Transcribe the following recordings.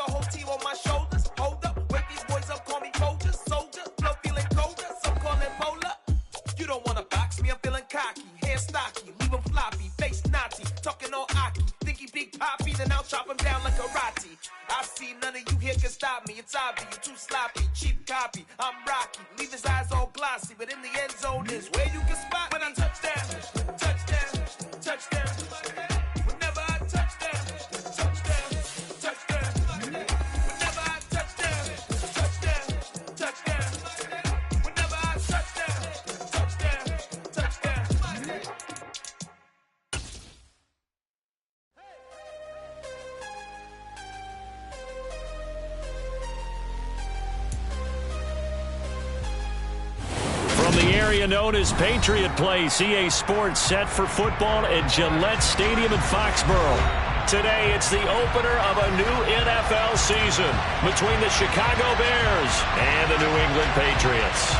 the whole team on my shoulders. Hold up, wake these boys up, call me Folger. Soldier, flow feeling colder, some call it polar. You don't wanna box me, I'm feeling cocky. Hair stocky, leave him floppy, face naughty. Talking all aki, think he big poppy, then I'll chop him down like karate. I see none of you here can stop me. It's obvious, you too sloppy, cheap copy. I'm Rocky, leave his eyes all glossy, but in the end zone is where you can spot when I touchdown, touchdown, touchdown. Whenever I touchdown, touchdown, touchdown. Whenever I touchdown, touchdown, touchdown. Whenever I touchdown, touchdown, touchdown. From the area known as Patriot Place, EA Sports set for football at Gillette Stadium in Foxborough. Today, it's the opener of a new NFL season between the Chicago Bears and the New England Patriots.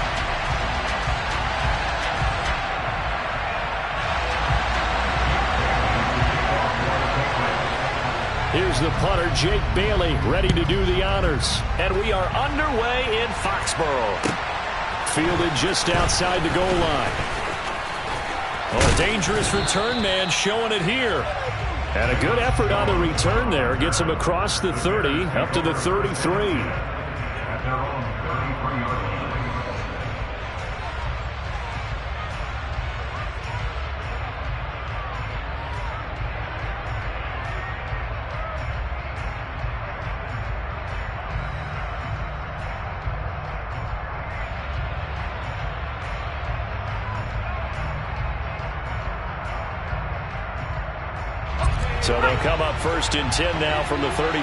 Here's the punter, Jake Bailey, ready to do the honors. And we are underway in Foxborough. Fielded just outside the goal line. Oh, a dangerous return man showing it here. And a good effort on the return there. Gets him across the 30, up to the 33. So they'll come up first and 10 now from the 33.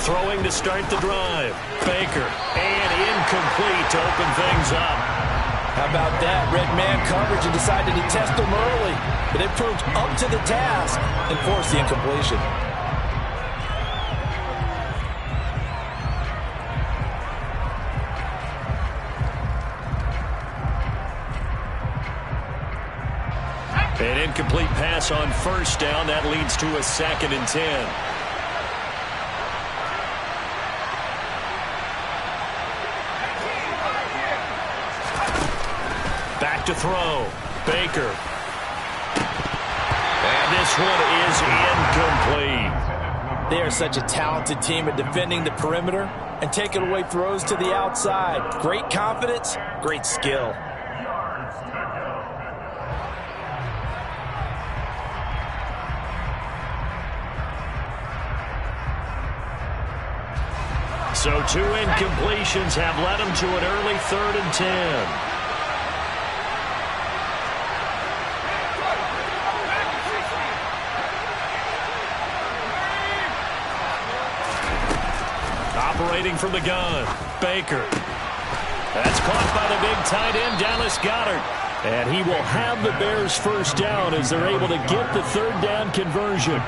Throwing to start the drive. Baker. And incomplete to open things up. How about that? Red man coverage and decided to test them early. But it proved up to the task and forced the incompletion. An incomplete pass on first down. That leads to a 2nd and 10. Back to throw. Baker. And this one is incomplete. They are such a talented team at defending the perimeter and taking away throws to the outside. Great confidence, great skill. So 2 incompletions have led them to an early 3rd and 10. Operating from the gun, Baker. That's caught by the big tight end, Dallas Goedert. And he will have the Bears first down as they're able to get the 3rd down conversion.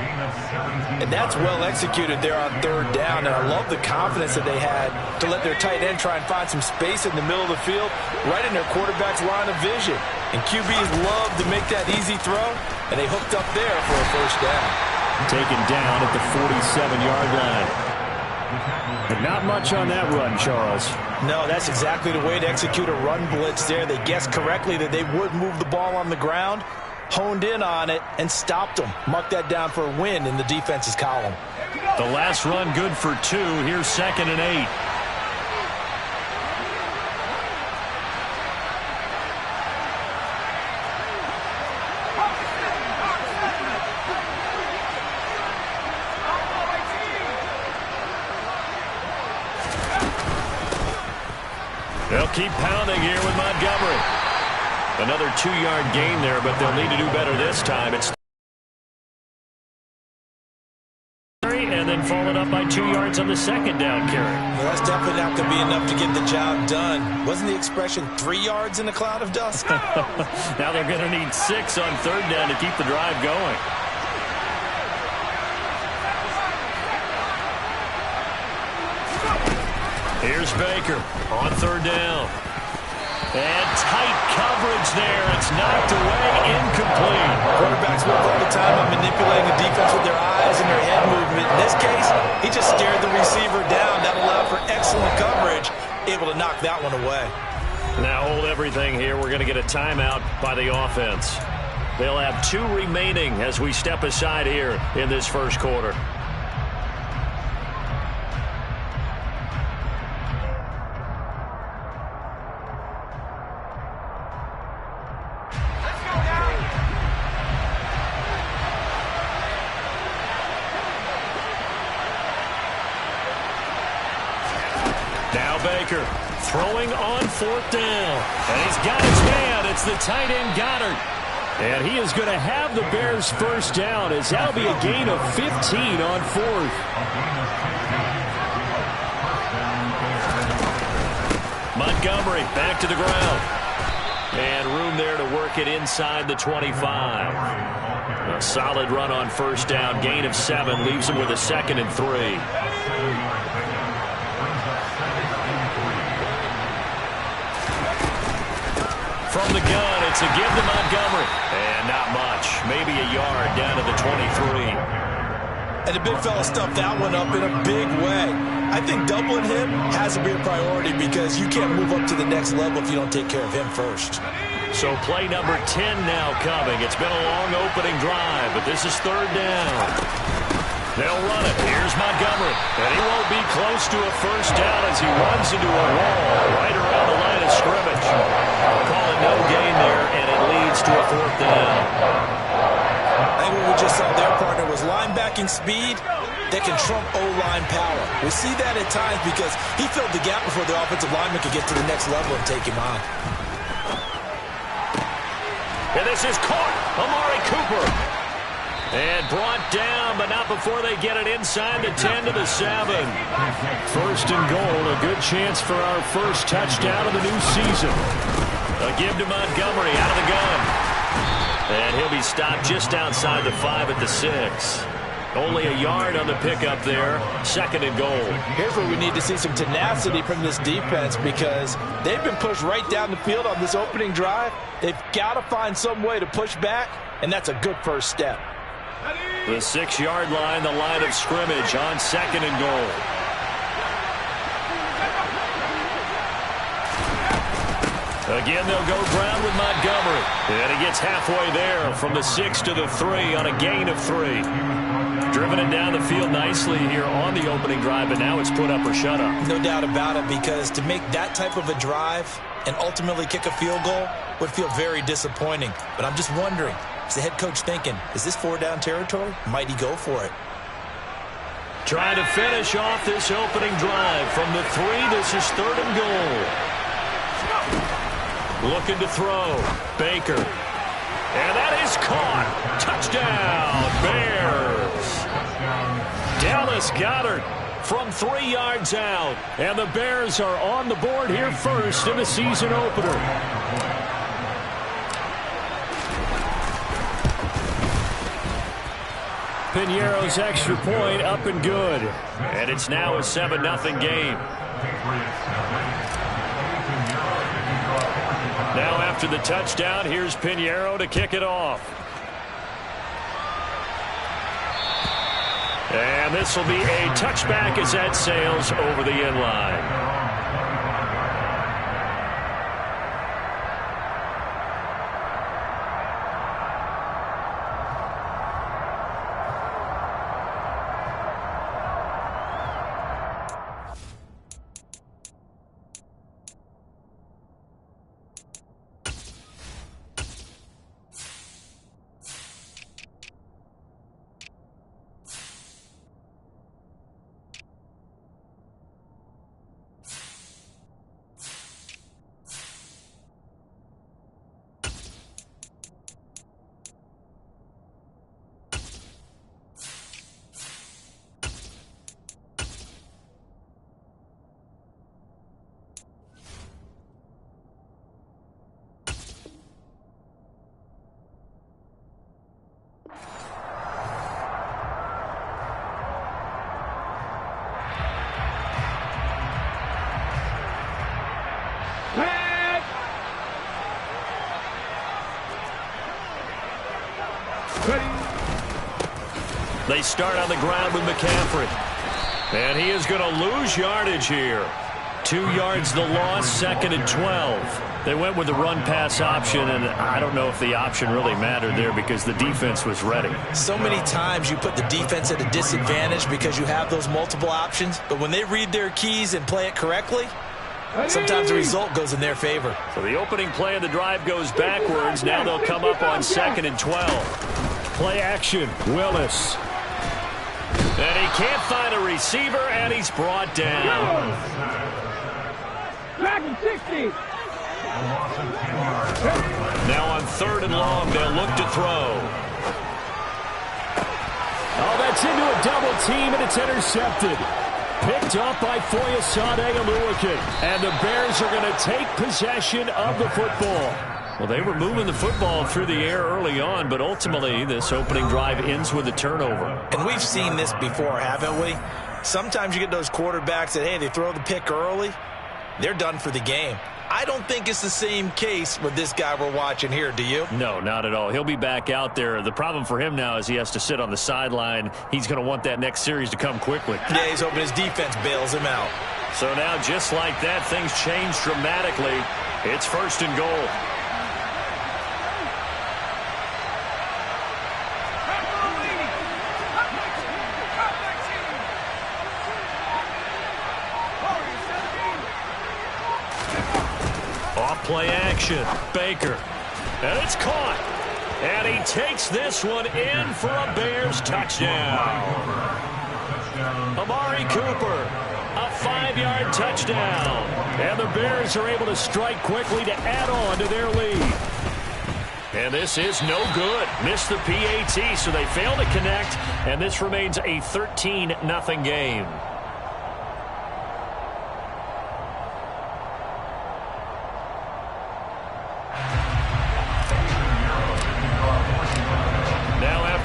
And that's well executed there on 3rd down. And I love the confidence that they had to let their tight end try and find some space in the middle of the field, right in their quarterback's line of vision. And QBs love to make that easy throw, and they hooked up there for a first down. Taken down at the 47-yard line. But not much on that run, Charles. No, that's exactly the way to execute a run blitz there. They guessed correctly that they would move the ball on the ground, honed in on it, and stopped them. Marked that down for a win in the defense's column. The last run good for 2. Here's 2nd and 8. They'll keep pounding here with Montgomery. Another 2-yard gain there, but they'll need to do better this time. It's and then followed up by 2 yards on the 2nd down carry. Well, that's definitely not going to be enough to get the job done. Wasn't the expression 3 yards in a cloud of dust? Now they're going to need 6 on 3rd down to keep the drive going. Here's Baker on 3rd down. And tight coverage there. It's knocked away, incomplete. Quarterbacks work all the time on manipulating the defense with their eyes and their head movement. In this case, he just stared the receiver down. That allowed for excellent coverage, able to knock that one away. Now hold everything here. We're going to get a timeout by the offense. They'll have 2 remaining as we step aside here in this first quarter. Now Baker throwing on 4th down. And he's got his man. It's the tight end Goddard. And he is going to have the Bears first down as that'll be a gain of 15 on 4th. Montgomery back to the ground. And room there to work it inside the 25. A solid run on first down. Gain of 7 leaves him with a 2nd and 3. From the gun, it's a give to Montgomery. And not much. Maybe a yard down to the 23. And the big fella stuffed that one up in a big way. I think doubling him has to be a priority because you can't move up to the next level if you don't take care of him first. So play number 10 now coming. It's been a long opening drive, but this is 3rd down. They'll run it. Here's Montgomery. And he won't be close to a first down as he runs into a wall right around the line of scrimmage. Call it no gain there, and it leads to a 4th down. I think what we just saw there, partner, was linebacking speed that can trump O-line power. We see that at times because he filled the gap before the offensive lineman could get to the next level and take him on. And this is caught. Amari Cooper. And brought down, but not before they get it inside the 10 to the 7. 1st and goal, a good chance for our first touchdown of the new season. A give to Montgomery out of the gun. And he'll be stopped just outside the 5 at the 6. Only a yard on the pickup there. 2nd and goal. Here's where we need to see some tenacity from this defense because they've been pushed right down the field on this opening drive. They've got to find some way to push back, and that's a good first step. The 6-yard line, the line of scrimmage on 2nd and goal. Again, they'll go ground with Montgomery. And he gets halfway there from the 6 to the 3 on a gain of 3. Driven it down the field nicely here on the opening drive, but now it's put up or shut up. No doubt about it, because to make that type of a drive and ultimately kick a field goal would feel very disappointing. But I'm just wondering, is the head coach thinking, is this 4-down territory? Might he go for it? Trying to finish off this opening drive from the 3. This is 3rd and goal. Looking to throw. Baker. And that is caught. Touchdown, Bears. Dallas Goedert from 3 yards out. And the Bears are on the board here first in the season opener. Piñeiro's extra point up and good. And it's now a 7-0 game. Now after the touchdown, here's Piñeiro to kick it off. And this will be a touchback as that sails over the end line. They start on the ground with McCaffrey. And he is going to lose yardage here. 2 yards the loss, 2nd and 12. They went with the run-pass option, and I don't know if the option really mattered there because the defense was ready. So many times you put the defense at a disadvantage because you have those multiple options, but when they read their keys and play it correctly, sometimes the result goes in their favor. So the opening play of the drive goes backwards. Now they'll come up on 2nd and 12. Play action, Willis. And he can't find a receiver, and he's brought down. Back in 60. Now on 3rd and long, they'll look to throw. Oh, that's into a double team, and it's intercepted. Picked up by Foyesade Oluwakin. And the Bears are going to take possession of the football. Well, they were moving the football through the air early on, but ultimately this opening drive ends with a turnover. And we've seen this before, haven't we? Sometimes you get those quarterbacks that, hey, they throw the pick early, they're done for the game. I don't think it's the same case with this guy we're watching here, do you? No, not at all. He'll be back out there. The problem for him now is he has to sit on the sideline. He's going to want that next series to come quickly. Yeah, he's hoping his defense bails him out. So now, just like that, things change dramatically. It's 1st and goal. Play action. Baker. And it's caught. And he takes this one in for a Bears touchdown. Amari Cooper. A 5-yard touchdown. And the Bears are able to strike quickly to add on to their lead. And this is no good. Missed the PAT, so they fail to connect. And this remains a 13-0 game.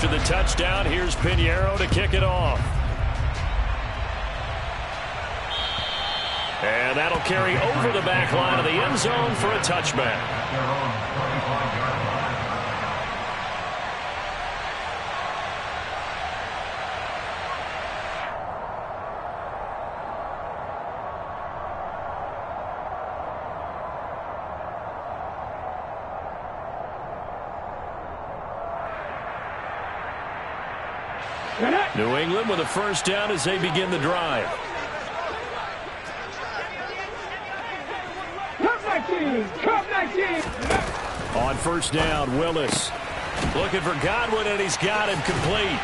The touchdown, here's Pinheiro to kick it off. And that'll carry over the back line of the end zone for a touchback. New England with a 1st down as they begin the drive. On 1st down, Willis looking for Godwin, and he's got him complete.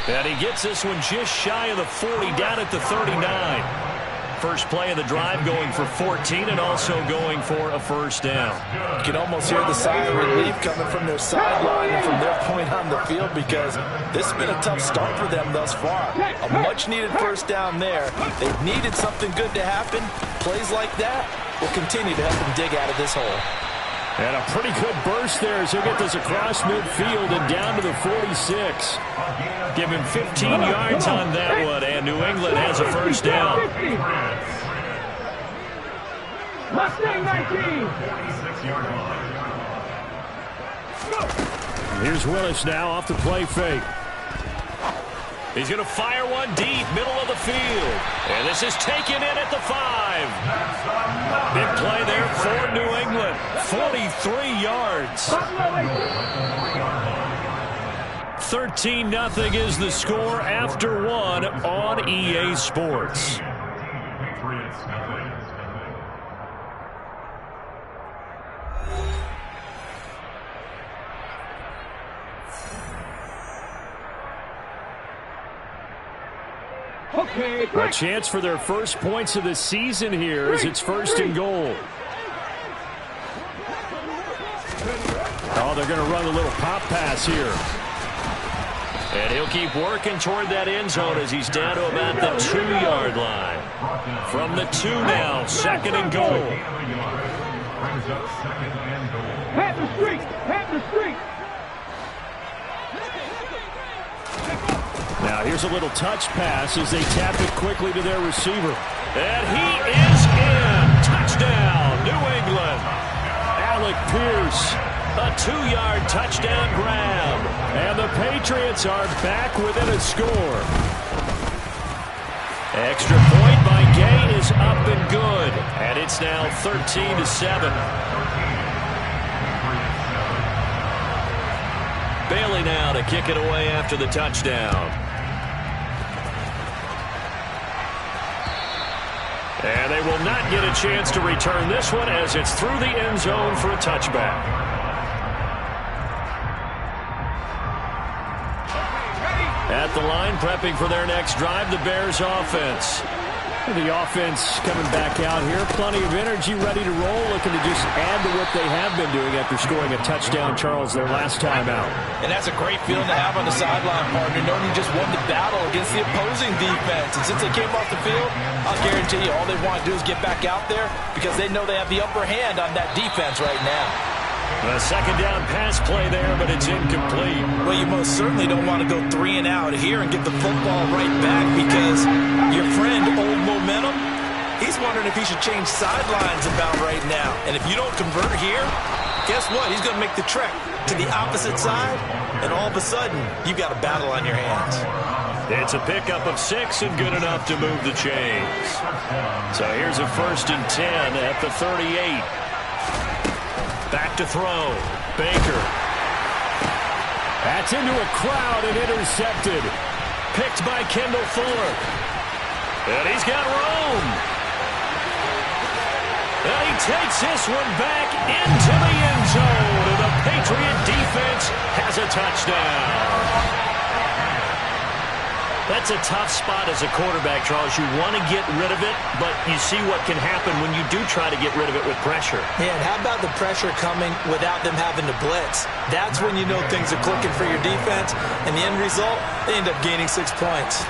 And he gets this one just shy of the 40, down at the 39. First play of the drive going for 14 and also going for a 1st down. You can almost hear the sigh of relief coming from their sideline and from their point on the field because this has been a tough start for them thus far. A much-needed 1st down there. They've needed something good to happen. Plays like that will continue to help them dig out of this hole. And a pretty good burst there as he'll get this across midfield and down to the 46. Give him 15 yards on that one, and New England has a 1st down. Mustang 19. Here's Willis now off the play fake. He's going to fire one deep, middle of the field. And this is taken in at the 5. Big play there for New England. 43 yards. 13-0 is the score after 1 on EA Sports. A chance for their first points of the season here as it's 1st and goal. Oh, they're going to run a little pop pass here. And he'll keep working toward that end zone as he's down to about the 2-yard line. From the 2 now, 2nd and goal. Pat the street! Pat the street! Now here's a little touch pass as they tap it quickly to their receiver. And he is in. Touchdown, New England. Alec Pierce A 2-yard touchdown grab. And the Patriots are back within a score. Extra point by Gay is up and good. And it's now 13-7. Bailey now to kick it away after the touchdown. And they will not get a chance to return this one as it's through the end zone for a touchback. At the line, prepping for their next drive, the Bears offense. The offense coming back out here. Plenty of energy, ready to roll, looking to just add to what they have been doing after scoring a touchdown, Charles, their last time out. And that's a great feeling to have on the sideline, partner, knowing you just won the battle against the opposing defense. And since they came off the field, I'll guarantee you all they want to do is get back out there because they know they have the upper hand on that defense right now. A second down pass play there, but it's incomplete. Well, you most certainly don't want to go 3 and out here and get the football right back because your friend, Old Momentum, he's wondering if he should change sidelines about right now. And if you don't convert here, guess what? He's going to make the trek to the opposite side, and all of a sudden, you've got a battle on your hands. It's a pickup of 6 and good enough to move the chains. So here's a 1st and 10 at the 38. Back to throw. Baker. That's into a crowd and intercepted. Picked by Kendall Fuller. And he's got room. And he takes this one back into the end zone. And the Patriot defense has a touchdown. That's a tough spot as a quarterback, Charles. You want to get rid of it, but you see what can happen when you do try to get rid of it with pressure. Yeah, and how about the pressure coming without them having to blitz? That's when you know things are clicking for your defense, and the end result, they end up gaining 6 points.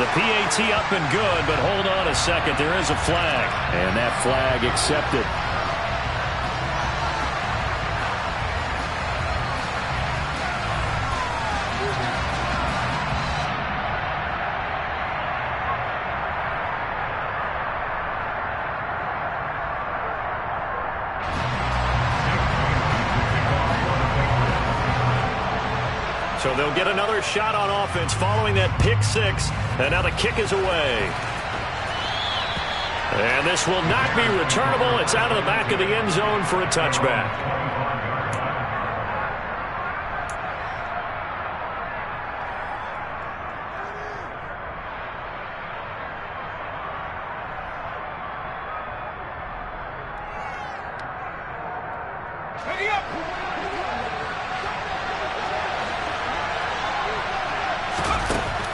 The PAT up and good, but hold on a second. There is a flag. And that flag accepted. So they'll get another shot on offense following that pick 6. And now the kick is away. And this will not be returnable. It's out of the back of the end zone for a touchback.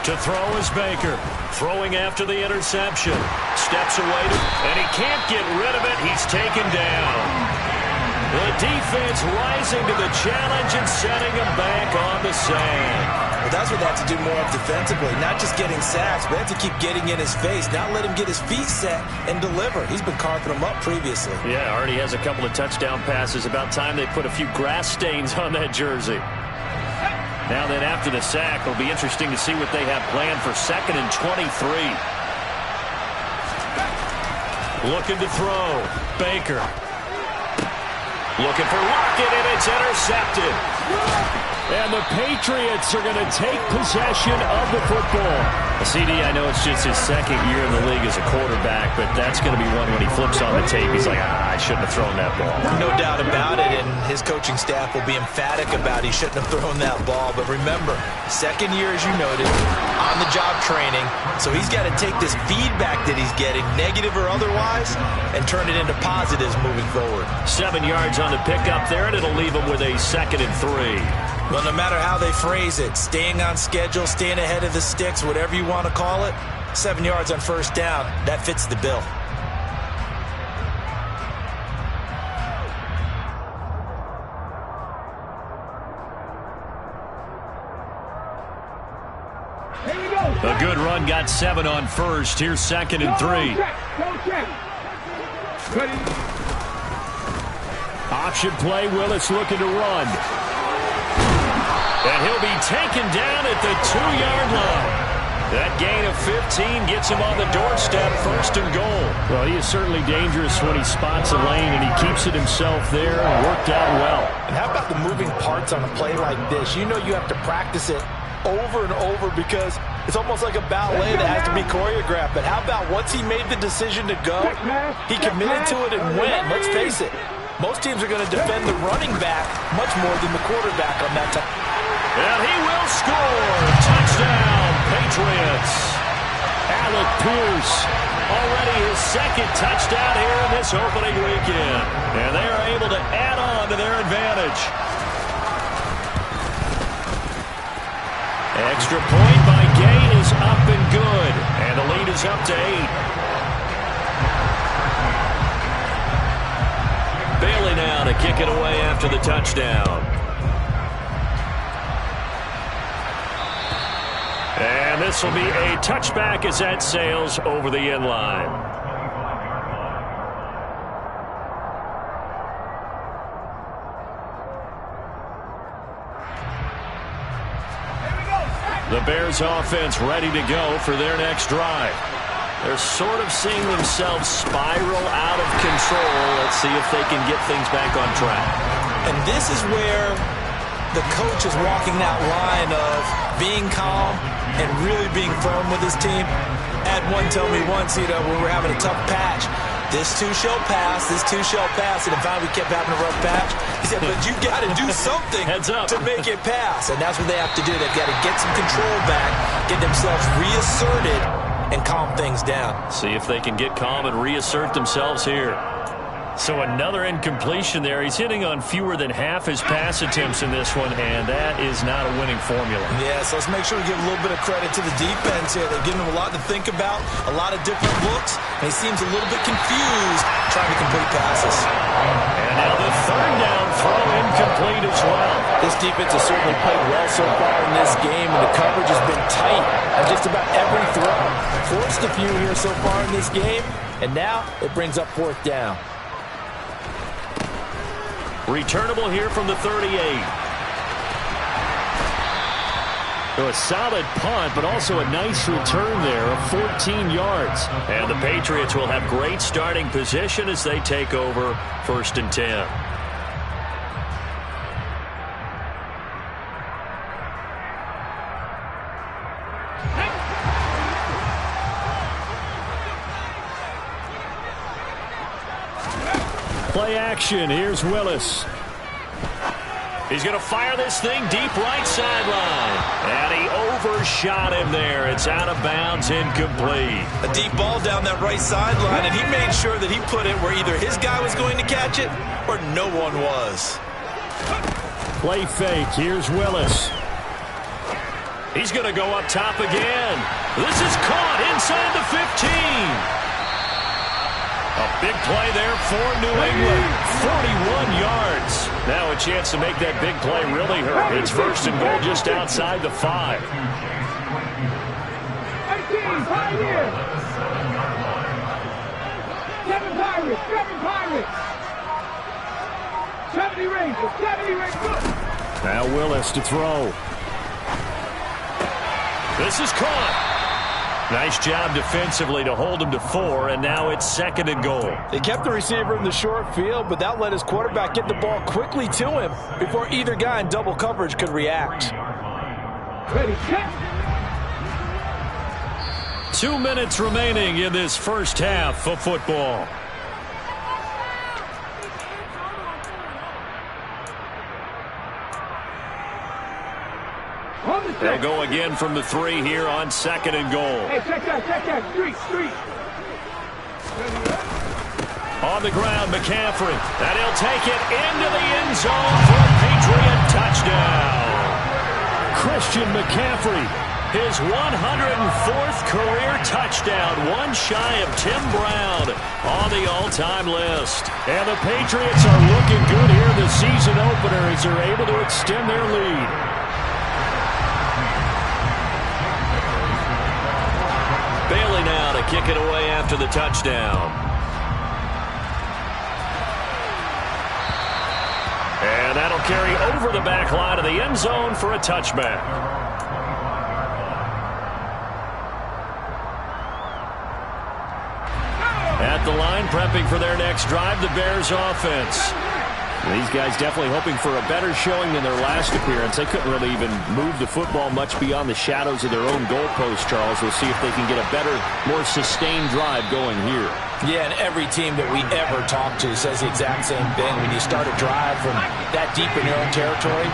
To throw is Baker. Throwing after the interception. Steps away, and he can't get rid of it. He's taken down. The defense rising to the challenge and setting him back on the sand. Well, that's what they have to do more of defensively. Not just getting sacks, but they have to keep getting in his face. Not let him get his feet set and deliver. He's been carving them up previously. Yeah, already has a couple of touchdown passes. About time they put a few grass stains on that jersey. Now then, after the sack, it'll be interesting to see what they have planned for 2nd and 23. Looking to throw. Baker. Looking for Lockett, and it's intercepted. And the Patriots are going to take possession of the football. CD, I know it's just his 2nd year in the league as a quarterback, but that's going to be one when he flips on the tape. He's like, I shouldn't have thrown that ball. No doubt about it, and his coaching staff will be emphatic about he shouldn't have thrown that ball. But remember, 2nd year, as you noted, on-the-job training. So he's got to take this feedback that he's getting, negative or otherwise, and turn it into positives moving forward. 7 yards on the pickup there, and it'll leave him with a 2nd and 3. Well, no matter how they phrase it, staying on schedule, staying ahead of the sticks, whatever you want to call it, 7 yards on 1st down, that fits the bill. A good run, got 7 on 1st. Here's 2nd and 3. Option play, Willis looking to run. And he'll be taken down at the 2-yard line. That gain of 15 gets him on the doorstep, 1st and goal. Well, he is certainly dangerous when he spots a lane, and he keeps it himself there and worked out well. And how about the moving parts on a play like this? You know you have to practice it over and over because it's almost like a ballet that has to be choreographed. But how about once he made the decision to go, he committed to it and went. Let's face it, most teams are going to defend the running back much more than the quarterback on that time. And he will score. Touchdown, Patriots. Alec Pierce, already his 2nd touchdown here in this opening weekend. And they are able to add on to their advantage. Extra point by Gay is up and good. And the lead is up to 8. Bailey now to kick it away after the touchdown. And this will be a touchback as that sails over the end line. The Bears offense ready to go for their next drive. They're sort of seeing themselves spiral out of control. Let's see if they can get things back on track. And this is where the coach is walking that line of being calm and really being firm with his team. I had one tell me once, when we were having a tough patch, this too shall pass, this too shall pass, and if we kept having a rough patch, he said, but you got to do something to make it pass, and that's what they have to do. They've got to get some control back, get themselves reasserted, and calm things down. See if they can get calm and reassert themselves here. So another incompletion there. He's hitting on fewer than half his pass attempts in this one, and that is not a winning formula. Yeah, so let's make sure we give a little bit of credit to the defense here. They're giving him a lot to think about, a lot of different looks, and he seems a little bit confused trying to complete passes. And now the 3rd down throw incomplete as well. This defense has certainly played well so far in this game, and the coverage has been tight on just about every throw. Forced a few here so far in this game, and now it brings up 4th down. Returnable here from the 38. So a solid punt, but also a nice return there of 14 yards. And the Patriots will have great starting position as they take over 1st and 10. Play action. Here's Willis. He's going to fire this thing deep right sideline. And he overshot him there. It's out of bounds, incomplete. A deep ball down that right sideline, and he made sure that he put it where either his guy was going to catch it or no one was. Play fake. Here's Willis. He's going to go up top again. This is caught inside the 15. A big play there for New England. 41 yards. Now a chance to make that big play really hurt. It's 1st and goal just outside the 5. 18, Pioneers. 7 Pirates, 7 Pirates. 70 Rangers, 70 Rangers. Now Willis to throw. This is caught. Nice job defensively to hold him to 4, and now it's 2nd and goal. They kept the receiver in the short field, but that let his quarterback get the ball quickly to him before either guy in double coverage could react. Ready, set. 2 minutes remaining in this first half of football. They'll go again from the 3 here on 2nd and goal. Hey, check that, street. On the ground, McCaffrey. And he'll take it into the end zone for a Patriot touchdown. Christian McCaffrey. His 104th career touchdown, one shy of Tim Brown on the all-time list. And the Patriots are looking good here in the season opener as they're able to extend their lead. Bailey now to kick it away after the touchdown. And that'll carry over the back line of the end zone for a touchback. And prepping for their next drive, the Bears offense. These guys definitely hoping for a better showing than their last appearance. They couldn't really even move the football much beyond the shadows of their own goalpost, Charles. We'll see if they can get a better, more sustained drive going here. Yeah, and every team that we ever talk to says the exact same thing. When you start a drive from that deep in your own territory,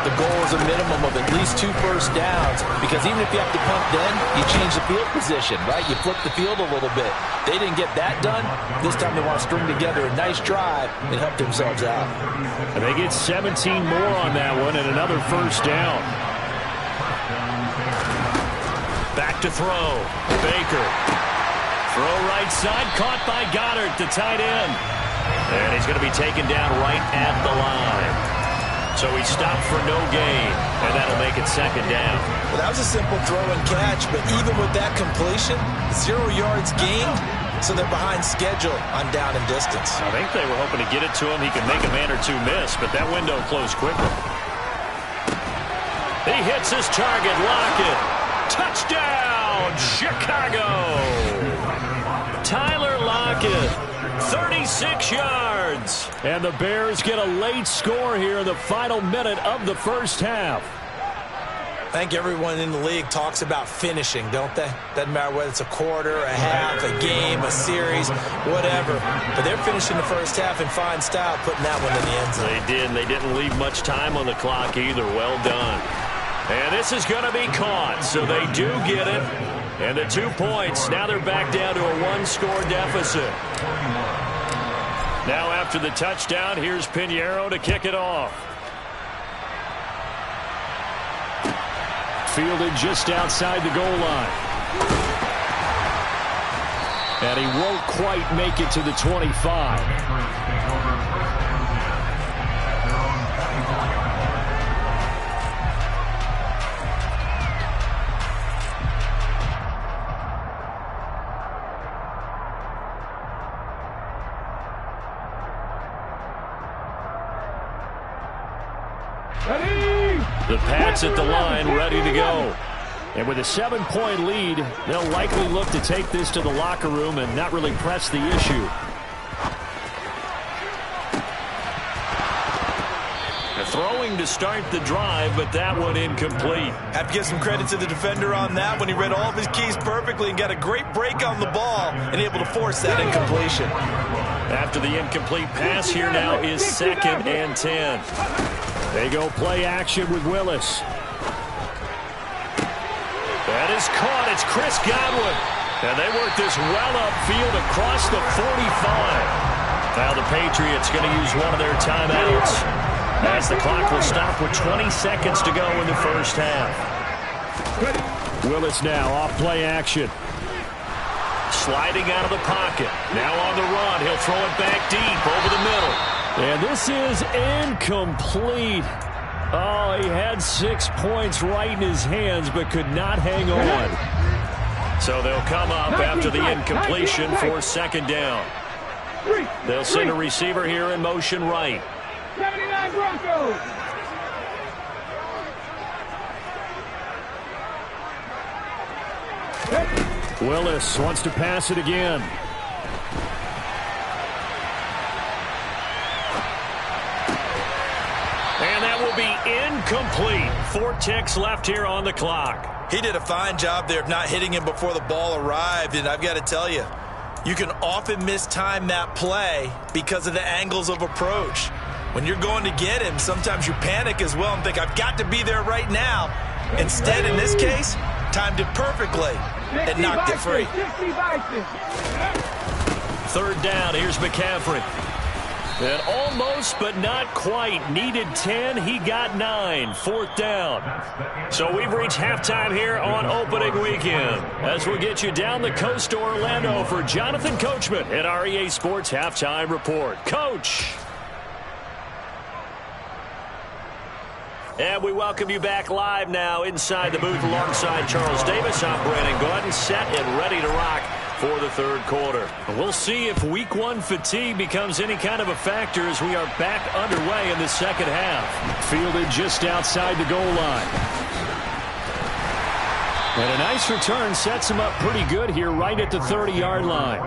the goal is a minimum of at least 2 first downs, because even if you have to punt then, you change the field position, right? You flip the field a little bit. They didn't get that done. This time they want to string together a nice drive and help themselves out. And they get 17 more on that one and another first down. Back to throw. Baker. Throw right side, caught by Goddard, the tight end. And he's going to be taken down right at the line. So he stopped for no gain, and that'll make it second down. Well, that was a simple throw and catch, but even with that completion, 0 yards gained, so they're behind schedule on down and distance. I think they were hoping to get it to him. He could make a man or two miss, but that window closed quickly. He hits his target, Lockett. Touchdown, Chicago! Tyler Lockett, 36 yards. And the Bears get a late score here in the final minute of the first half. I think everyone in the league talks about finishing, don't they? Doesn't matter whether it's a quarter, a half, a game, a series, whatever. But they're finishing the first half in fine style, putting that one in the end zone. They did, and they didn't leave much time on the clock either. Well done. And this is going to be caught, so they do get it. And the 2 points, now they're back down to a 1-score deficit. Now after the touchdown, here's Pinheiro to kick it off. Fielded just outside the goal line. And he won't quite make it to the 25. The Pats at the line, ready to go. And with a 7-point lead, they'll likely look to take this to the locker room and not really press the issue. Throwing to start the drive, but that one incomplete. Have to give some credit to the defender on that when he read all of his keys perfectly and got a great break on the ball and able to force that incompletion. After the incomplete pass, here now is 2nd and 10. They go play action with Willis. That is caught. It's Chris Godwin. And they work this well upfield across the 45. Now the Patriots going to use one of their timeouts, as the clock will stop with 20 seconds to go in the first half. Willis now off play action. Sliding out of the pocket. Now on the run. He'll throw it back deep over the middle. And this is incomplete. Oh, he had 6 points right in his hands, but could not hang on. So they'll come up after the incompletion for second down. They'll send a receiver here in motion right. 79 Broncos. Willis wants to pass it again. And that will be incomplete. 4 ticks left here on the clock. He did a fine job there of not hitting him before the ball arrived, and I've got to tell you, you can often mistime that play because of the angles of approach. When you're going to get him, sometimes you panic as well and think, I've got to be there right now. Instead, in this case, timed it perfectly and knocked it free. 3rd down, here's McCaffrey. And almost, but not quite. Needed 10, he got 9. 4th down. So we've reached halftime here on opening weekend, as we'll get you down the coast to Orlando for Jonathan Coachman at our EA Sports Halftime Report. Coach! And we welcome you back live now inside the booth alongside Charles Davis. I'm Brandon Gaudin, set and ready to rock for the 3rd quarter. We'll see if week 1 fatigue becomes any kind of a factor as we are back underway in the second half. Fielded just outside the goal line. And a nice return sets him up pretty good here right at the 30-yard line.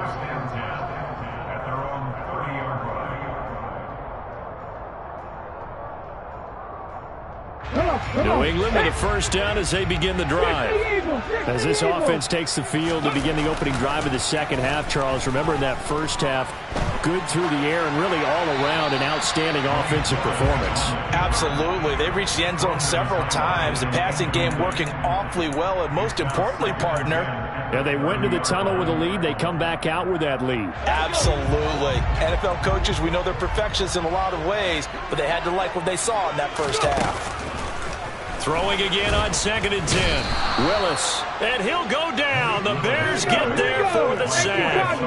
New England with a first down as they begin the drive. As this offense takes the field to begin the opening drive of the second half, Charles, remember in that first half, good through the air and really all around an outstanding offensive performance. Absolutely. They reached the end zone several times. The passing game working awfully well, and most importantly, partner, yeah, they went into the tunnel with a lead. They come back out with that lead. Absolutely. NFL coaches, we know they're perfectionists in a lot of ways, but they had to like what they saw in that first half. Throwing again on 2nd and 10. Willis. And he'll go down. The Bears get there for the sack.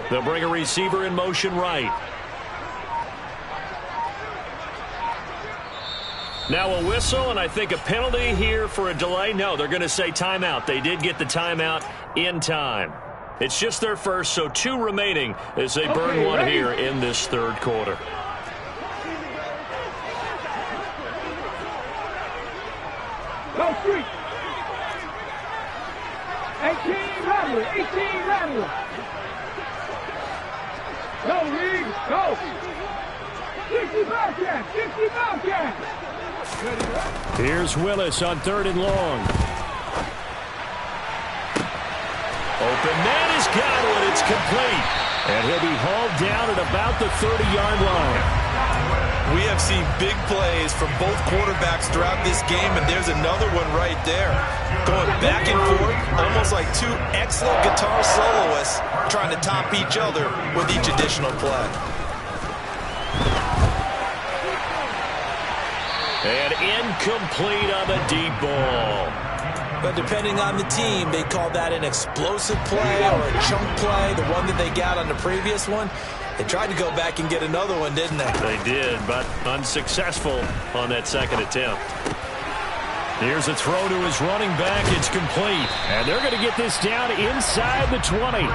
They'll bring a receiver in motion right. Now a whistle, and I think a penalty here for a delay. No, they're going to say timeout. They did get the timeout in time. It's just their first, so 2 remaining as they burn one here in this third quarter. Go street. 18 Rattler. 18 Rattler. Go, Reed. Go. 60 Bobcat. 60 Bobcat. Here's Willis on 3rd and long. Open man is Godwin. It's complete. And he'll be hauled down at about the 30-yard line. We have seen big plays from both quarterbacks throughout this game, and there's another one right there. Going back and forth, almost like 2 excellent guitar soloists trying to top each other with each additional play. And incomplete on the deep ball. But depending on the team, they call that an explosive play or a chunk play, the one that they got on the previous one. They tried to go back and get another one, didn't they? They did, but unsuccessful on that second attempt. Here's a throw to his running back. It's complete. And they're going to get this down inside the 20.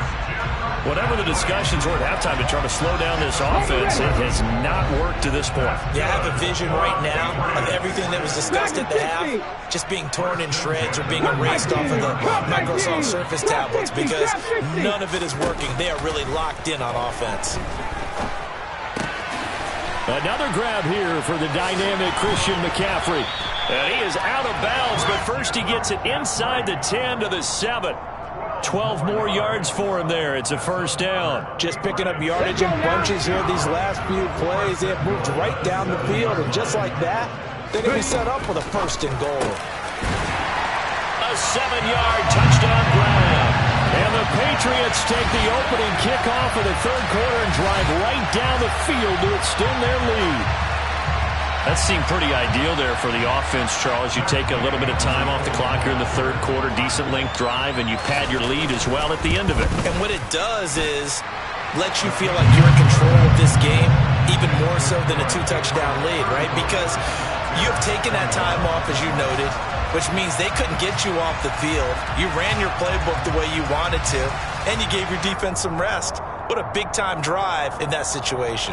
Whatever the discussions were at halftime to try to slow down this offense, it has not worked to this point. Yeah, I have a vision right now of everything that was discussed at the half just being torn in shreds or being erased off of the Microsoft Surface tablets because none of it is working. They are really locked in on offense. Another grab here for the dynamic Christian McCaffrey. And he is out of bounds, but first he gets it inside the 10 to the 7. 12 more yards for him there. It's a first down. Just picking up yardage in bunches here these last few plays. They have moved right down the field, and just like that, they're going to be set up with a first and goal. A 7-yard touchdown grab. And the Patriots take the opening kickoff of the third quarter and drive right down the field to extend their lead. That seemed pretty ideal there for the offense, Charles. You take a little bit of time off the clock here in the third quarter, decent length drive, and you pad your lead as well at the end of it. And what it does is let you feel like you're in control of this game, even more so than a 2-touchdown lead, right? Because you have taken that time off, as you noted, which means they couldn't get you off the field. You ran your playbook the way you wanted to, and you gave your defense some rest. What a big-time drive in that situation.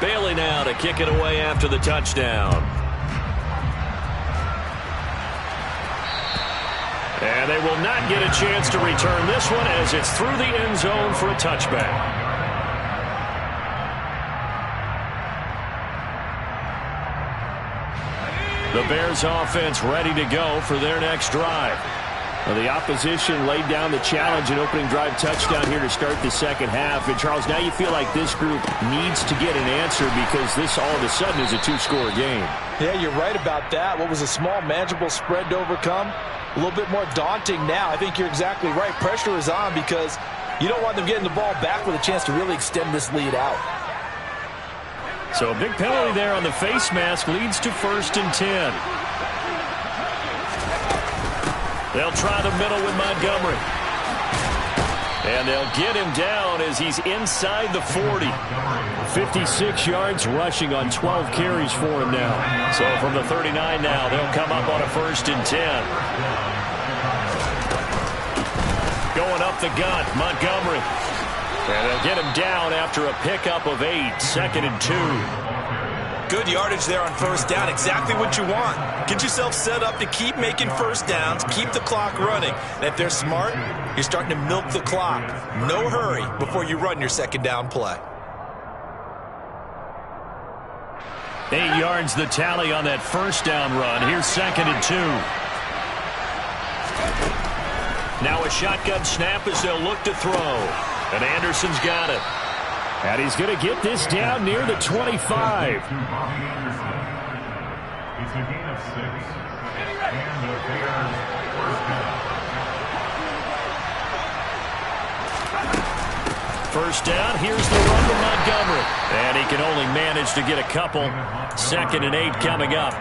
Bailey now to kick it away after the touchdown. And they will not get a chance to return this one as it's through the end zone for a touchback. The Bears offense ready to go for their next drive. Well, the opposition laid down the challenge and opening drive touchdown here to start the second half. And, Charles, now you feel like this group needs to get an answer because this all of a sudden is a 2-score game. Yeah, you're right about that. What was a small, manageable spread to overcome? A little bit more daunting now. I think you're exactly right. Pressure is on because you don't want them getting the ball back with a chance to really extend this lead out. So a big penalty there on the face mask leads to 1st and 10. They'll try the middle with Montgomery. And they'll get him down as he's inside the 40. 56 yards rushing on 12 carries for him now. So from the 39 now, they'll come up on a 1st and 10. Going up the gut, Montgomery. And they'll get him down after a pickup of 8, 2nd and 2. Good yardage there on 1st down. Exactly what you want. Get yourself set up to keep making 1st downs, keep the clock running. And if they're smart, you're starting to milk the clock. No hurry before you run your 2nd down play. 8 yards the tally on that 1st down run. Here's 2nd and 2. Now a shotgun snap as they'll look to throw. And Anderson's got it. And he's going to get this down near the 25. It's a gain of 6. And the Bears first down. Here's the run to Montgomery. And he can only manage to get a couple. 2nd and 8 coming up.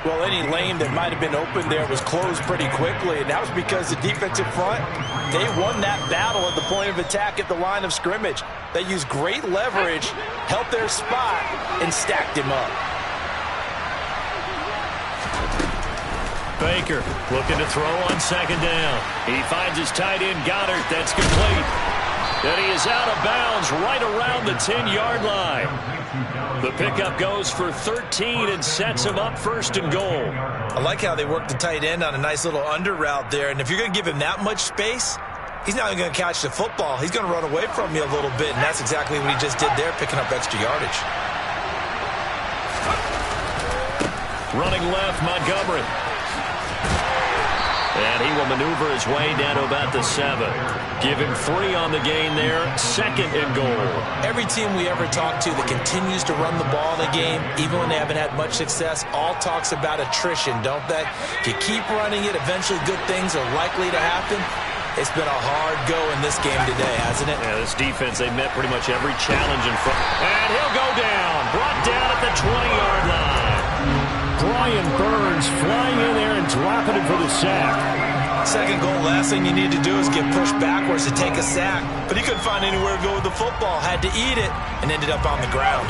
Well, any lane that might have been open there was closed pretty quickly, and that was because the defensive front, they won that battle at the point of attack at the line of scrimmage. They used great leverage, held their spot, and stacked him up. Baker looking to throw on 2nd down. He finds his tight end, Goddard. That's complete. And he is out of bounds right around the 10-yard line. The pickup goes for 13 and sets him up 1st and goal. I like how they work the tight end on a nice little under route there. And if you're going to give him that much space, he's not going to catch the football. He's going to run away from you a little bit, and that's exactly what he just did there, picking up extra yardage. Running left, Montgomery. And he will maneuver his way down to about the 7. Give him 3 on the gain there. 2nd and goal. Every team we ever talk to that continues to run the ball in a game, even when they haven't had much success, all talks about attrition, don't they? If you keep running it, eventually good things are likely to happen. It's been a hard go in this game today, hasn't it? Yeah, this defense, they met pretty much every challenge in front. And he'll go down. Brought down at the 20-yard line. Brian Burns flying in there and dropping it for the sack. 2nd goal, last thing you need to do is get pushed backwards to take a sack. But he couldn't find anywhere to go with the football. Had to eat it and ended up on the ground.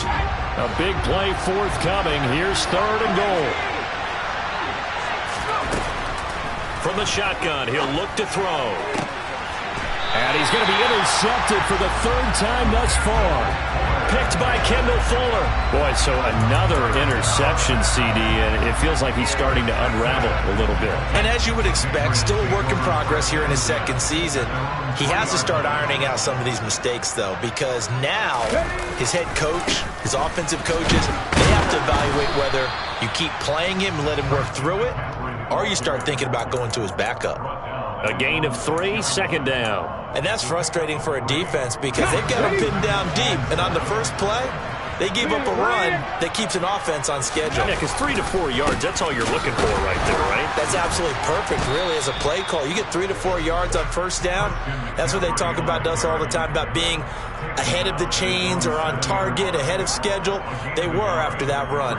A big play forthcoming. Here's 3rd and goal. From the shotgun, he'll look to throw. And he's going to be intercepted for the 3rd time thus far. Picked by Kendall Fuller. Boy, so another interception, CD, and it feels like he's starting to unravel a little bit. And as you would expect, still a work in progress here in his 2nd season. He has to start ironing out some of these mistakes, though, because now his head coach, his offensive coaches, they have to evaluate whether you keep playing him and let him work through it, or you start thinking about going to his backup. A gain of 3, 2nd down. And that's frustrating for a defense because they've got him pinned down deep. And on the first play, they gave up a run that keeps an offense on schedule. Yeah, because 3 to 4 yards, that's all you're looking for right there, right? That's absolutely perfect, really, as a play call. You get 3 to 4 yards on 1st down. That's what they talk about us all the time, about being ahead of the chains or on target, ahead of schedule. They were after that run.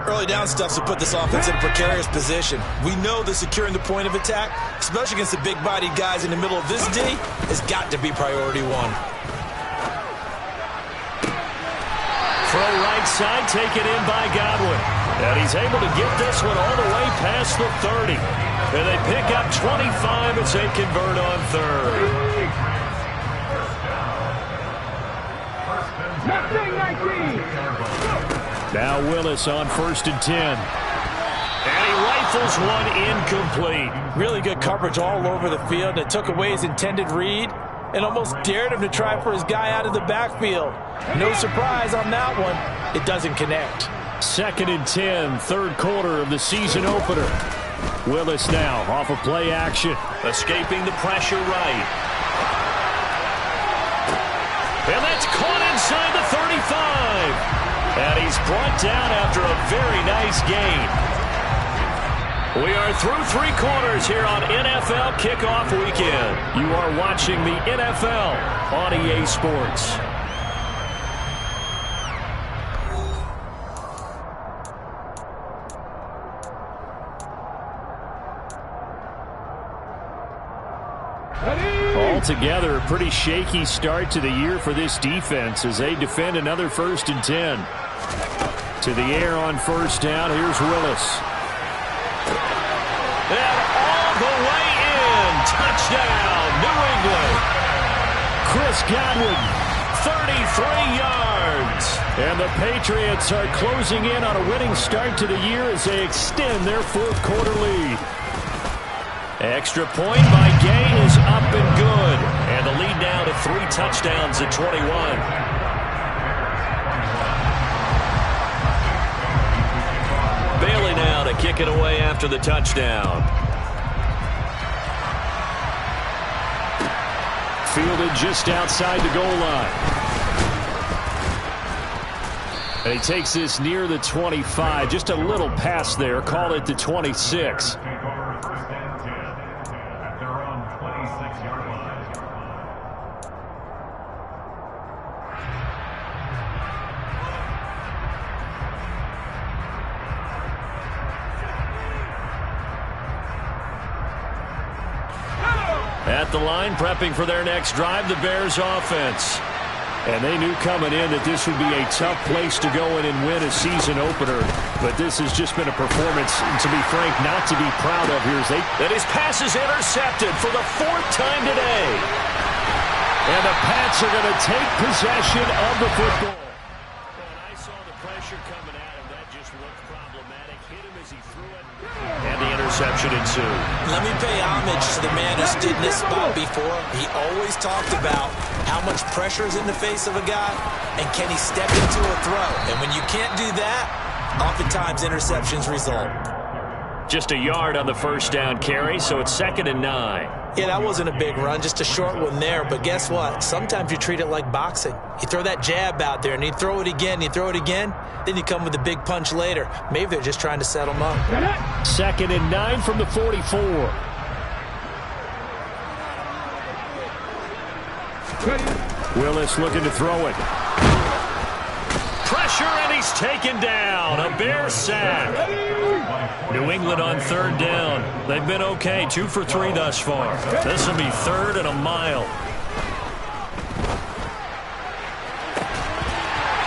Early down stuff to put this offense in a precarious position. We know that securing the point of attack, especially against the big-bodied guys in the middle of this D, has got to be priority 1. Throw right side, taken in by Godwin. And he's able to get this one all the way past the 30. And they pick up 25 as they convert on 3rd. 19. Now Willis on 1st and 10. And he rifles one incomplete. Really good coverage all over the field. It took away his intended read and almost dared him to try for his guy out of the backfield. No surprise on that one. It doesn't connect. 2nd and 10, 3rd quarter of the season opener. Willis now off of play action. Escaping the pressure right. And that's caught inside the 35. And he's brought down after a very nice gain. We are through 3 quarters here on NFL Kickoff Weekend. You are watching the NFL on EA Sports. altogether, a pretty shaky start to the year for this defense as they defend another 1st and 10. To the air on 1st down. Here's Willis. And all the way in. Touchdown, New England. Chris Godwin. 33 yards. And the Patriots are closing in on a winning start to the year as they extend their 4th quarter lead. Extra point by Gay is up and good. And the lead now to 3 touchdowns at 21. Bailey now to kick it away after the touchdown. Fielded just outside the goal line. And he takes this near the 25. Just a little pass there. Call it the 26. At the line, prepping for their next drive, the Bears offense. And they knew coming in that this would be a tough place to go in and win a season opener. But this has just been a performance, to be frank, not to be proud of here. That his pass is intercepted for the 4th time today. And the Pats are going to take possession of the football. And I saw the pressure coming at him. That just looked problematic. Hit him as he threw it. And the interception ensued. Let me pay homage to the man who stood in this spot before. He always talked about how much pressure is in the face of a guy, and can he step into a throw? And when you can't do that, oftentimes interceptions result. Just a yard on the 1st down carry, so it's 2nd and 9. Yeah, that wasn't a big run, just a short one there. But guess what? Sometimes you treat it like boxing. You throw that jab out there, and you throw it again, then you come with a big punch later. Maybe they're just trying to set them up. 2nd and 9 from the 44. Willis looking to throw it. Pressure, and he's taken down. A Bear sack. New England on 3rd down. They've been okay, 2 for 3 thus far. This will be 3rd and a mile.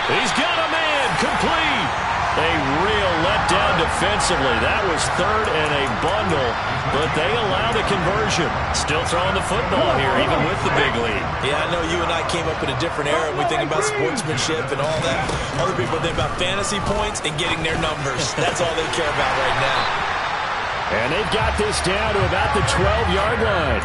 He's got a man, complete. A real letdown defensively. That was 3rd and a bundle, but they allow the conversion. Still throwing the football here, even with the big lead. Yeah, I know you and I came up in a different era. We think about sportsmanship and all that. Other people think about fantasy points and getting their numbers. That's all they care about right now. And they've got this down to about the 12-yard line.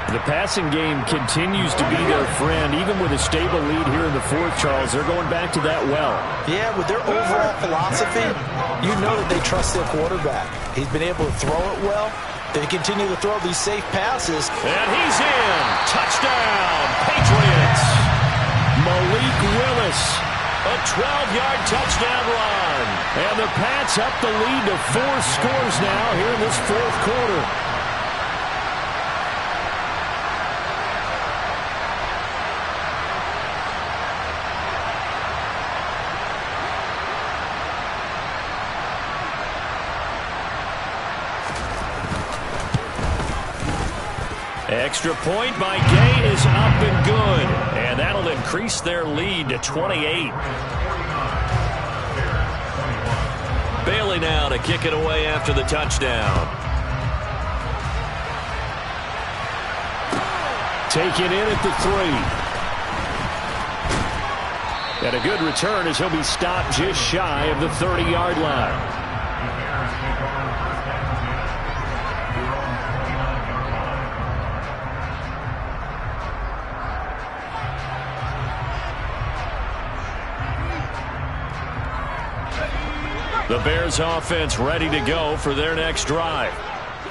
The passing game continues to be their friend. Even with a stable lead here in the 4th, Charles, they're going back to that well. Yeah, with their overall philosophy, you know that they trust their quarterback. He's been able to throw it well. They continue to throw these safe passes. And he's in. Touchdown, Patriots. Malik Willis. A 12-yard touchdown run. And the Pats up the lead to 4 scores now here in this 4th quarter. Extra point by Gay is up and good. And that'll increase their lead to 28. Bailey now to kick it away after the touchdown. Taken in at the 3. And a good return as he'll be stopped just shy of the 30-yard line. The Bears offense ready to go for their next drive.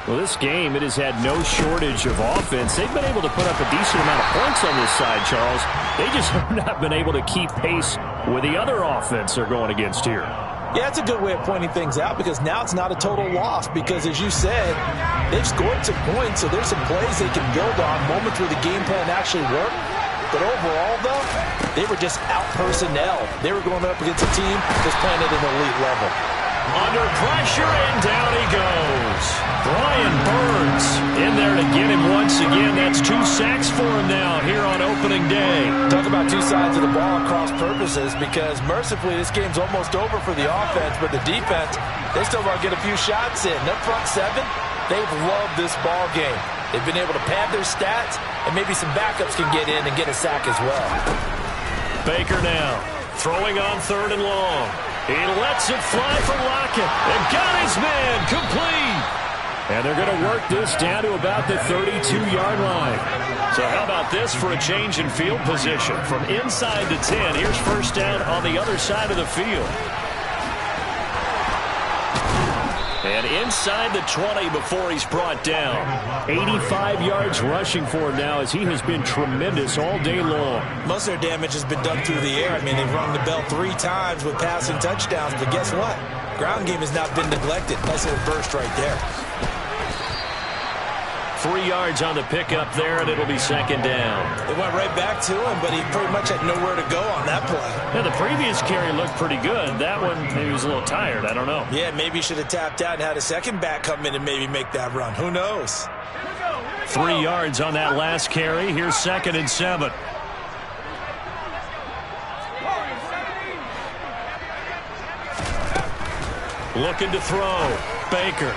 Well, this game, it has had no shortage of offense. They've been able to put up a decent amount of points on this side, Charles. They just have not been able to keep pace with the other offense they're going against here. Yeah, that's a good way of pointing things out because now it's not a total loss because, as you said, they've scored some points, so there's some plays they can build on, moments where the game plan actually worked. But overall, though, they were just out personnel. They were going up against a team that's playing at an elite level. Under pressure, and down he goes. Brian Burns in there to get him once again. That's 2 sacks for him now here on opening day. Talk about two sides of the ball across purposes, because mercifully this game's almost over for the offense, but the defense, they still want to get a few shots in. Their front seven, they've loved this ball game. They've been able to pad their stats, and maybe some backups can get in and get a sack as well. Baker now throwing on 3rd and long. He lets it fly for Lockett. And got his man complete. And they're going to work this down to about the 32-yard line. So how about this for a change in field position? From inside the 10, here's first down on the other side of the field. And inside the 20 before he's brought down. 85 yards rushing for him now, as he has been tremendous all day long. Most of their damage has been done through the air. I mean, they've rung the bell 3 times with passing touchdowns, but guess what? Ground game has not been neglected. Nice little burst right there. 3 yards on the pickup there, and it'll be second down. They went right back to him, but he pretty much had nowhere to go on that play. Yeah, the previous carry looked pretty good. That one, maybe he was a little tired. I don't know. Yeah, maybe he should have tapped out and had a second back come in and maybe make that run. Who knows? 3 yards on that last carry. Here's 2nd and 7. Looking to throw. Baker.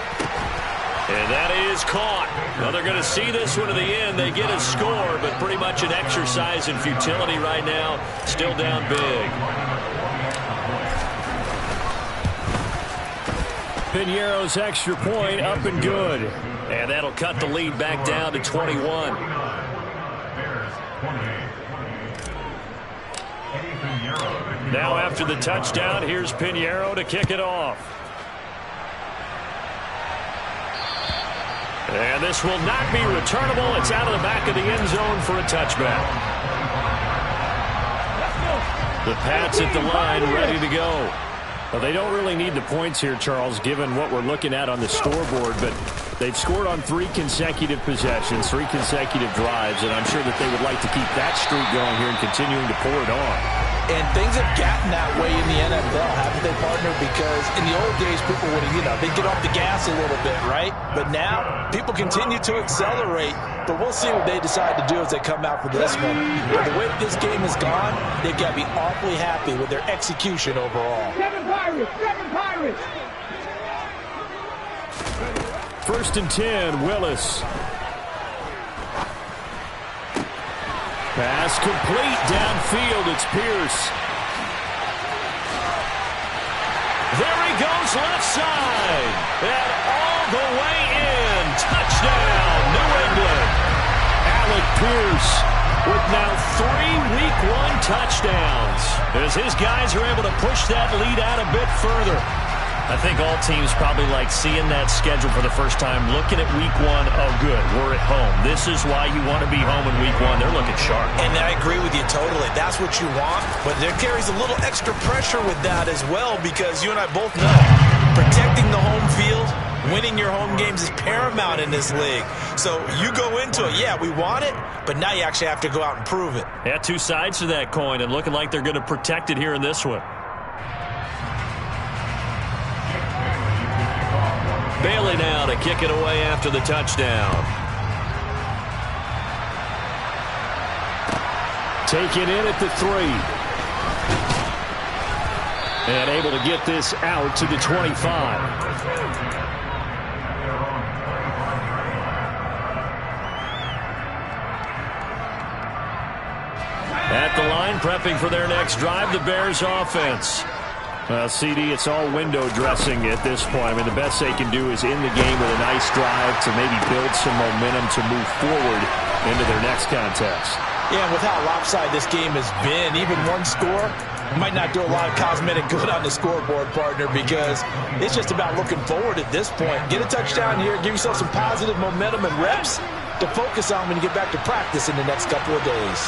And that is caught. Well, they're going to see this one to the end. They get a score, but pretty much an exercise in futility right now. Still down big. Piñeiro's extra point up and good. And that'll cut the lead back down to 21. Now after the touchdown, here's Piñeiro to kick it off. And this will not be returnable. It's out of the back of the end zone for a touchback. The Pats at the line, ready to go. Well, they don't really need the points here, Charles, given what we're looking at on the scoreboard, but they've scored on 3 consecutive possessions, 3 consecutive drives, and I'm sure that they would like to keep that streak going here and continuing to pour it on. And things have gotten that way in the NFL, haven't they, partner? Because in the old days, people would, they'd get off the gas a little bit, right? But now, people continue to accelerate. But we'll see what they decide to do as they come out for this one. But the way this game has gone, they've got to be awfully happy with their execution overall. 7 Pirates! 7 Pirates! 1st and 10, Willis. Pass complete downfield. It's Pierce. There he goes left side. And all the way in. Touchdown, New England. Alec Pierce with now 3 Week 1 touchdowns, as his guys are able to push that lead out a bit further. I think all teams probably like seeing that schedule for the first time, looking at Week 1. Oh, good, we're at home. This is why you want to be home in Week 1. They're looking sharp. And I agree with you totally. That's what you want. But there carries a little extra pressure with that as well, because you and I both know protecting the home field, winning your home games is paramount in this league. So you go into it, yeah, we want it, but now you actually have to go out and prove it. Yeah, 2 sides to that coin, and looking like they're going to protect it here in this one. Bailey now to kick it away after the touchdown. Taken in at the 3. And able to get this out to the 25. At the line, prepping for their next drive, the Bears offense. Well, CD, it's all window dressing at this point. I mean, the best they can do is end the game with a nice drive to maybe build some momentum to move forward into their next contest. Yeah, with how lopsided this game has been, even one score might not do a lot of cosmetic good on the scoreboard, partner, because it's just about looking forward at this point. Get a touchdown here, give yourself some positive momentum and reps to focus on when you get back to practice in the next couple of days.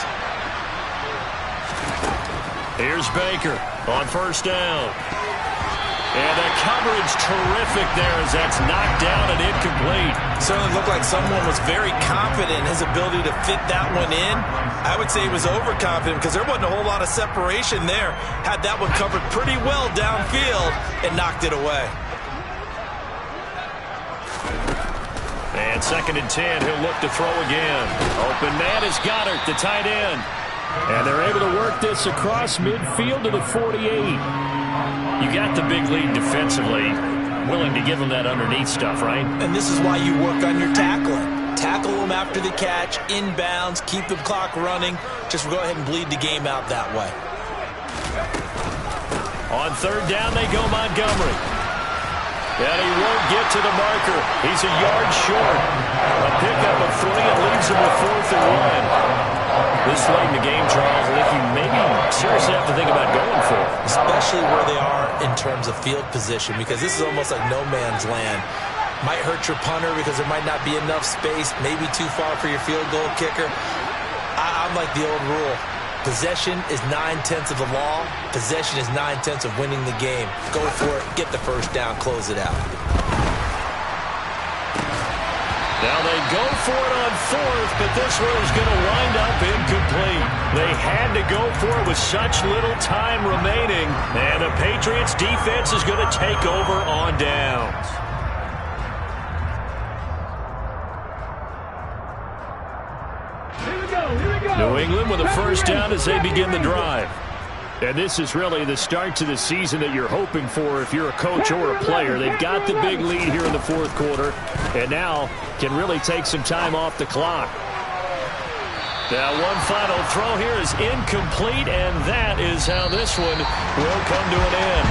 Here's Baker on 1st down. And the coverage terrific there as that's knocked down and incomplete. Certainly looked like someone was very confident in his ability to fit that one in. I would say he was overconfident because there wasn't a whole lot of separation there. Had that one covered pretty well downfield and knocked it away. And 2nd and 10, he'll look to throw again. Open man is Goddard, the tight end. And they're able to work this across midfield to the 48. You got the big lead defensively. Willing to give them that underneath stuff, right? And this is why you work on your tackling. Tackle them after the catch, inbounds, keep the clock running. Just go ahead and bleed the game out that way. On 3rd down, they go Montgomery. And he won't get to the marker. He's a yard short. A pickup of 3 and leaves him with 4th and 1. This late in the game, Charles, I think you maybe seriously have to think about going for it. Especially where they are in terms of field position, because this is almost like no man's land. Might hurt your punter because there might not be enough space, maybe too far for your field goal kicker. I'm like the old rule. Possession is 9/10 of the law. Possession is 9/10 of winning the game. Go for it, get the first down, close it out. Now they go for it on 4th, but this one is going to wind up incomplete. They had to go for it with such little time remaining, and the Patriots defense is going to take over on downs. New England with a first down as they begin the drive. And this is really the start to the season that you're hoping for if you're a coach or a player. They've got the big lead here in the 4th quarter and now can really take some time off the clock. Now one final throw here is incomplete, and that is how this one will come to an end.